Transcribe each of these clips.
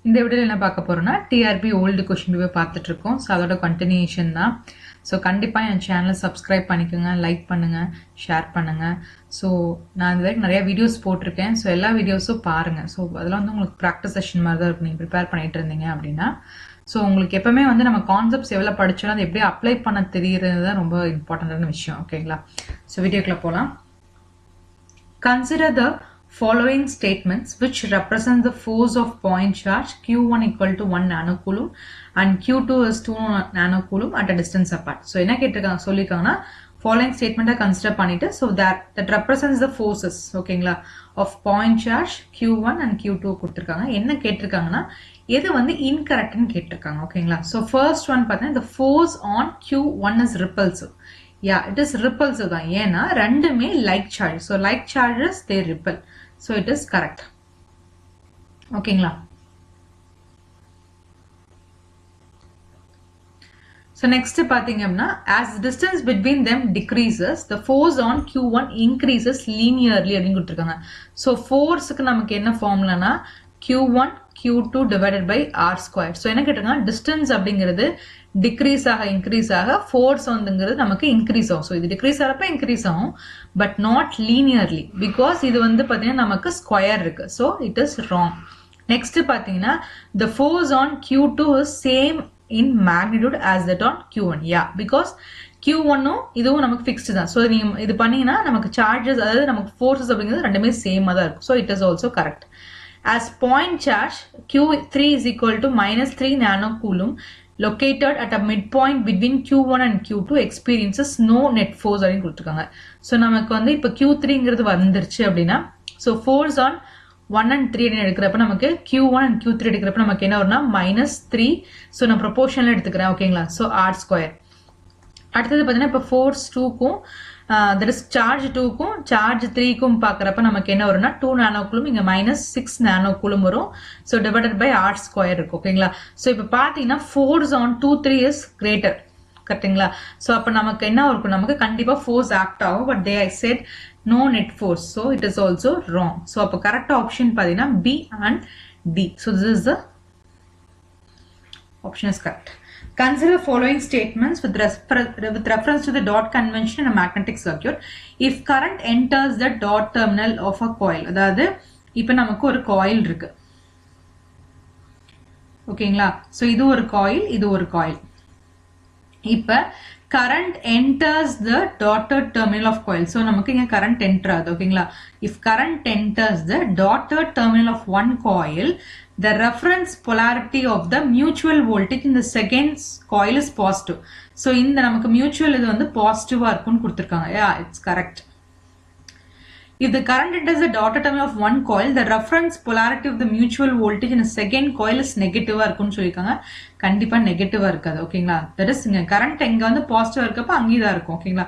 இந்த வீடியோல என்ன பார்க்க போறோம்னா டிஆர்பி ஓல்டு क्वेश्चन பேப்பர் பார்த்துட்டு இருக்கோம். சோ அதோட கண்டினியூஷன் தான். சோ கண்டிப்பா என் சேனலை சப்ஸ்கிரைப் பண்ணிக்கோங்க, லைக் பண்ணுங்க, ஷேர் பண்ணுங்க. சோ நான் இந்த வரைக்கும் நிறைய வீடியோஸ் போட்டிருக்கேன். சோ எல்லா வீடியோஸும் பாருங்க. சோ அதெல்லாம் வந்து உங்களுக்கு ப்ராக்டிஸ் செஷன் மாதிரி தான் இருக்கும். நீங்க ப்ரிப்பேர் பண்ணிட்டு இருந்தீங்க அப்படின்னா ஸோ உங்களுக்கு எப்பவுமே வந்து நம்ம கான்செப்ட்ஸ் எவ்வளோ படிச்சோம் அதை எப்படி அப்ளை பண்ண தெரியறது தான் ரொம்ப இம்பார்ட்டன்டான விஷயம். ஓகேங்களா? ஸோ வீடியோக்குள்ள போகலாம். Consider the following statements which represent the force of point charge Q1 equal to 1 nanocoulomb and Q2 is 2 nanocoulomb at a distance apart. So என்ன கேட்டிருக்காங்க சொல்லிருக்காங்கன்னா following statement consider பண்ணிட்டு so that represents the forces ஓகேங்களா of point charge Q1 and Q2 கொடுத்திருக்காங்க. என்ன கேட்டிருக்காங்கன்னா எது வந்து incorrect ன்னு கேட்டிருக்காங்க. ஓகேங்களா? So first one பார்த்தீங்கன்னா the force on Q1 is repulsive. Yeah, it is repulsive தான். ஏன்னா ரெண்டுமே like charge. So like charges they repel. So it is correct. ஓகேங்களா? So next பாத்தீங்க அப்படின்னா as the distance between them decreases the force on Q1 increases linearly அப்படின்னு கொடுத்திருக்காங்க. So forceக்கு நமக்கு என்ன ஃபார்முலானா Q1 Q2 divided by R square. So என்ன கேட்டிருக்காங்க distance அப்படிங்கிறது டிக்ரீஸ் ஆக இன்க்ரீஸ் ஆக ஃபோர்ஸ் வந்துங்கிறது நமக்கு இன்க்ரீஸ் ஆகும். ஸோ இது டிக்ரீஸ் ஆகிறப்ப இன்க்ரீஸ் ஆகும் பட் நாட் லீனியர்லி பிகாஸ் இது வந்து பார்த்தீங்கன்னா நமக்கு ஸ்கொயர் இருக்கு. So it is wrong. Next பார்த்தீங்கன்னா the force on Q2 is same in magnitude as that on Q1. Yeah because Q1ம் இதுவும் நமக்கு ஃபிக்ஸ்டு தான். ஸோ நீங்கள் இது பண்ணீங்கன்னா நமக்கு சார்ஜஸ் அதாவது நமக்கு ஃபோர்ஸஸ் அப்படிங்கிறது ரெண்டுமே சேமாக தான் இருக்கும். So it is also correct. As point charge Q3 is equal to minus 3 nanocoulomb located at a midpoint between Q1 and Q2 experiences no net force அப்படின்னு கொடுத்துருக்காங்க. ஸோ நமக்கு வந்து இப்போ Q3ங்கிறது வந்துருச்சு அப்படின்னா ஸோ ஃபோர்ஸ் ஆன் 1 and 3 அப்படின்னு எடுக்கிறப்ப நமக்கு Q1 and Q3 எடுக்கிறப்ப நமக்கு என்ன வரும்னா -3. ஸோ நான் ப்ரொபோர்ஷனில் எடுத்துக்கிறேன். ஓகேங்களா? So R square. அடுத்தது பார்த்தீங்கன்னா இப்போ ஃபோர்ஸ் 2க்கும் தட் இஸ் சார்ஜ் 2க்கும் சார்ஜ் 3க்கும் பார்க்குறப்ப நமக்கு என்ன வரும்னா 2 நானோகுலும் இங்கே -6 நானோகுலும் வரும். So divided by R square இருக்கு. ஓகேங்களா? ஸோ இப்போ பார்த்தீங்கன்னா ஃபோர்ஸ் ஆன் 2, 3 இஸ் கிரேட்டர். கரெக்டுங்களா? ஸோ அப்போ நமக்கு என்ன இருக்கும் நமக்கு கண்டிப்பாக ஃபோர்ஸ் ஆக்ட் ஆகும். But they I said no net force. So it is also wrong. So அப்போ கரெக்ட் ஆப்ஷன் பார்த்தீங்கன்னா B and D. So this is the option is correct. Consider following statements with reference to the dot convention in a magnetic circuit. If current enters the dot terminal of a coil, அதாவது இப்போ நமக்கு ஒரு coil இருக்கு. ஓகேங்களா? So இது ஒரு coil, இது ஒரு காயில். இப்போ current enters the dotted terminal of coil. So நமக்கு இங்க current enter ஆகுது. ஓகேங்களா? If current enters the dotted terminal of one coil, the reference polarity of the mutual voltage in the second coil is positive. So இந்த நமக்கு mutual இது வந்து positive இருக்கும்னு கொடுத்திருக்காங்க. Yeah, it's correct. If the current enters the dotted terminal of one coil, the reference polarity of the mutual voltage in a second coil is negative இருக்கும்னு சொல்லிருக்காங்க. கண்டிப்பா நெகட்டிவா இருக்காது. ஓகேங்களா? தட் இஸ் இங்க கரண்ட் எங்க வந்து பாசிட்டிவா இருக்கப்ப அங்கேதான் இருக்கும். ஓகேங்களா?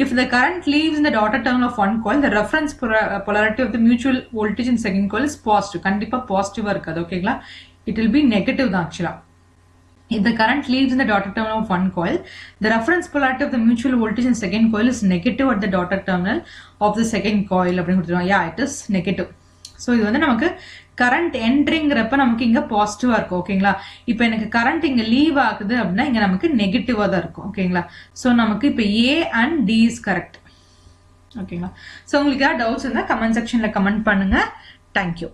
If the current leaves in the dotted terminal of one coil, the reference polarity of the mutual voltage in second coil is positive. கண்டிப்பா பாசிட்டிவா இருக்காது. ஓகேங்களா? It will be negative தான் ஆக்சுவலா. If the current leaves in the dotted terminal of one coil, the reference polarity of the mutual voltage in second coil is negative at the dotted terminal of the second coil. அப்படின்னு கொடுத்துருவாங்க. Yeah, it is negative. So இது வந்து நமக்கு current என்ட்ரிங்கிறப்ப நமக்கு இங்க பாசிட்டிவா இருக்கும். ஓகேங்களா? இப்போ எனக்கு கரண்ட் இங்க லீவ் ஆகுது அப்படின்னா இங்க நமக்கு நெகட்டிவா தான் இருக்கும். ஓகேங்களா? ஸோ நமக்கு இப்போ A and D is correct. ஓகேங்களா? ஸோ உங்களுக்கு ஏதாவது டவுட்ஸ் இருந்தால் கமெண்ட் செக்ஷன்ல கமெண்ட் பண்ணுங்க. தேங்க்யூ.